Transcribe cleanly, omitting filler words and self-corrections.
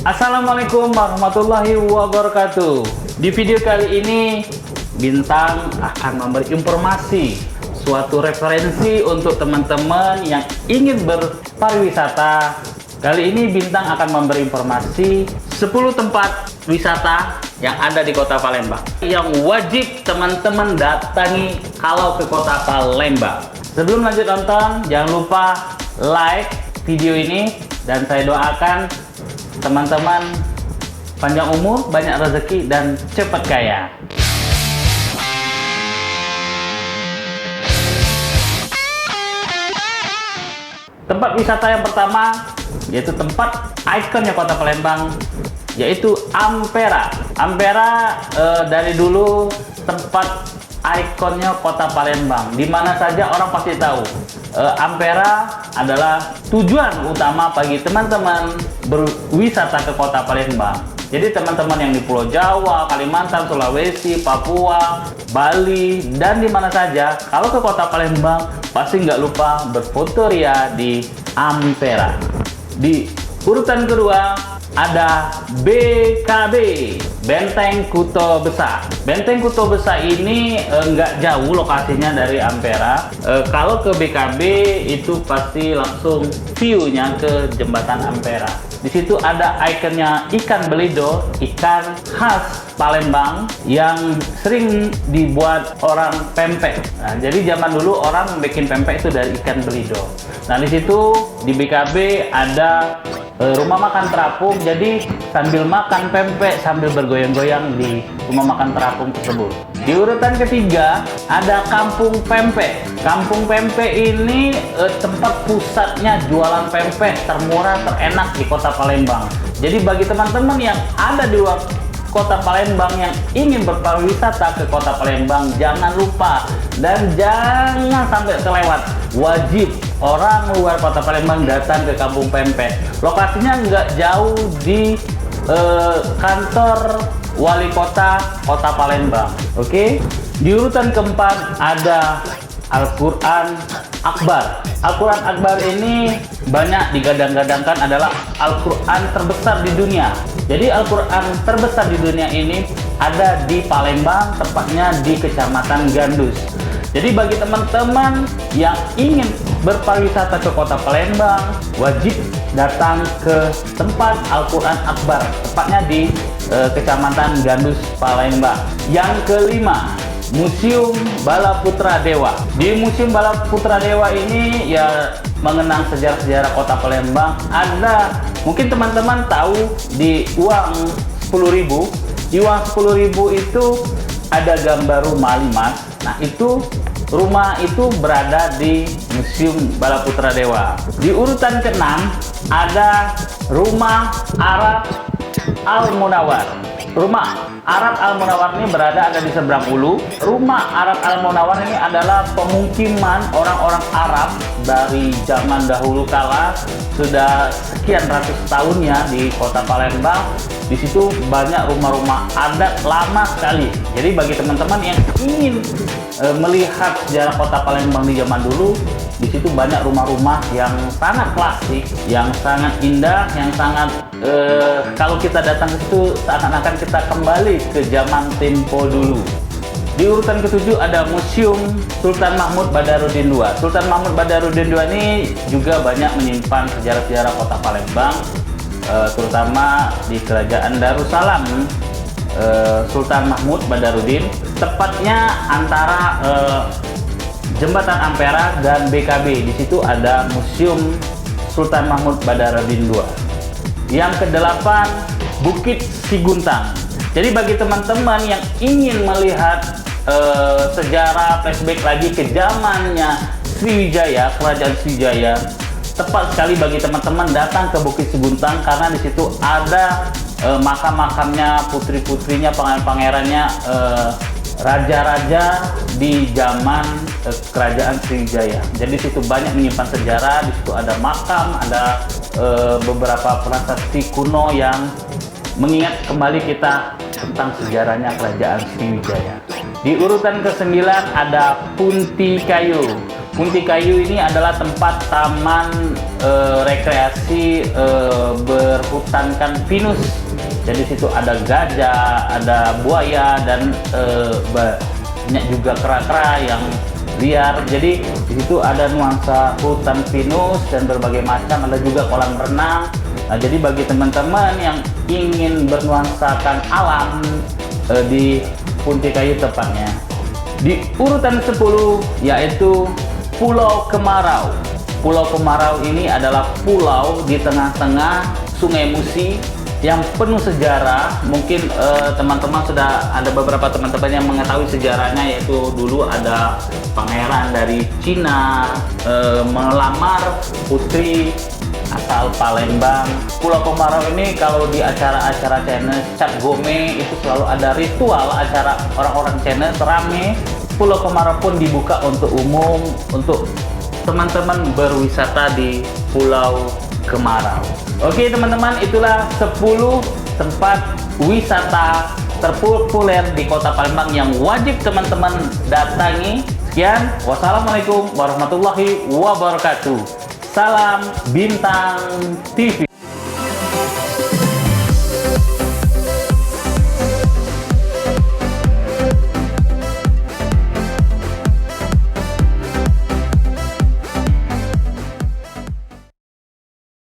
Assalamualaikum warahmatullahi wabarakatuh. Di video kali ini Bintang akan memberi informasi, suatu referensi untuk teman-teman yang ingin berpariwisata. Kali ini Bintang akan memberi informasi 10 tempat wisata yang ada di Kota Palembang yang wajib teman-teman datangi kalau ke Kota Palembang. Sebelum lanjut nonton, jangan lupa like video ini dan saya doakan teman-teman panjang umur, banyak rezeki, dan cepat kaya. Tempat wisata yang pertama yaitu tempat ikonnya Kota Palembang, yaitu Ampera. Ampera dari dulu tempat ikonnya Kota Palembang. Di mana saja orang pasti tahu. Ampera adalah tujuan utama bagi teman-teman berwisata ke Kota Palembang. Jadi teman-teman yang di Pulau Jawa, Kalimantan, Sulawesi, Papua, Bali, dan di mana saja, kalau ke Kota Palembang pasti nggak lupa berfoto ria di Ampera. Di urutan kedua ada BKB, Benteng Kuto Besar. Benteng Kuto Besar ini nggak jauh lokasinya dari Ampera. Kalau ke BKB itu pasti langsung view-nya ke Jembatan Ampera. Di situ ada ikonnya ikan belido, ikan khas Palembang yang sering dibuat orang pempek. Nah, jadi zaman dulu orang bikin pempek itu dari ikan belido. Nah, di situ di BKB ada rumah makan terapung, jadi sambil makan pempek sambil bergoyang-goyang di rumah makan terapung tersebut. Di urutan ketiga ada Kampung Pempek. Kampung Pempek ini tempat pusatnya jualan pempek termurah, terenak di Kota Palembang. Jadi bagi teman-teman yang ada di luar Kota Palembang yang ingin berpariwisata ke Kota Palembang, jangan lupa dan jangan sampai kelewat, wajib orang luar Kota Palembang datang ke Kampung Pempek. Lokasinya nggak jauh di kantor Wali Kota Kota Palembang. Oke. Di urutan keempat ada Al-Quran Akbar. Al-Quran Akbar ini banyak digadang-gadangkan adalah Al-Quran terbesar di dunia. Jadi Al-Quran terbesar di dunia ini ada di Palembang, tepatnya di Kecamatan Gandus. Jadi bagi teman-teman yang ingin berpariwisata ke Kota Palembang, wajib datang ke tempat Al-Quran Akbar, tepatnya di Kecamatan Gandus, Palembang. Yang kelima, Museum Bala Putra Dewa. Di Museum Bala Putra Dewa ini ya mengenang sejarah-sejarah Kota Palembang. Ada, mungkin teman-teman tahu, di uang 10.000, di uang 10.000 itu ada gambar rumah limas. Nah, itu rumah itu berada di Museum Bala Putra Dewa. Di urutan ke-6 ada Rumah Arab Al-Munawar. Rumah Arab Al-Munawar ini ada di seberang Ulu. Rumah Arab Al-Munawar ini adalah pemukiman orang-orang Arab dari zaman dahulu kala, sudah sekian ratus tahunnya di Kota Palembang. Di situ banyak rumah-rumah adat lama sekali. Jadi bagi teman-teman yang ingin melihat sejarah Kota Palembang di zaman dulu, di situ banyak rumah-rumah yang sangat klasik, yang sangat indah, yang sangat kalau kita datang ke situ seakan-akan kita kembali ke zaman tempo dulu. Di urutan ke-7 ada Museum Sultan Mahmud Badarudin II. Sultan Mahmud Badarudin II ini juga banyak menyimpan sejarah-sejarah Kota Palembang, terutama di Kerajaan Darussalam. Sultan Mahmud Badarudin, tepatnya antara Jembatan Ampera dan BKB. Di situ ada Museum Sultan Mahmud Badarudin II. Yang ke-8, Bukit Siguntang. Jadi bagi teman-teman yang ingin melihat sejarah flashback lagi ke zamannya Sriwijaya, Kerajaan Sriwijaya, tepat sekali bagi teman-teman datang ke Bukit Siguntang karena di situ ada makam-makamnya, putri-putrinya, pangeran-pangerannya, raja-raja di zaman Kerajaan Sriwijaya. Jadi di situ banyak menyimpan sejarah. Di situ ada makam, ada beberapa prasasti kuno yang mengingat kembali kita tentang sejarahnya Kerajaan Sriwijaya. Di urutan ke-9 ada Punti Kayu. Munti Kayu ini adalah tempat taman rekreasi berhutankan pinus. Jadi situ ada gajah, ada buaya, dan banyak juga kera-kera yang liar. Jadi di situ ada nuansa hutan pinus dan berbagai macam, ada juga kolam renang. Nah, jadi bagi teman-teman yang ingin bernuansakan alam di Munti Kayu tepatnya. Di urutan 10 yaitu Pulau Kemarau. Pulau Kemarau ini adalah pulau di tengah-tengah Sungai Musi yang penuh sejarah. Mungkin teman-teman sudah ada beberapa teman-teman yang mengetahui sejarahnya, yaitu dulu ada pangeran dari Cina melamar putri asal Palembang. Pulau Kemarau ini kalau di acara-acara channel Cap Gome itu selalu ada ritual acara orang-orang channel rame. Pulau Kemarau pun dibuka untuk umum, untuk teman-teman berwisata di Pulau Kemarau. Oke teman-teman, itulah 10 tempat wisata terpopuler di Kota Palembang yang wajib teman-teman datangi. Sekian, wassalamualaikum warahmatullahi wabarakatuh. Salam Bintang TV.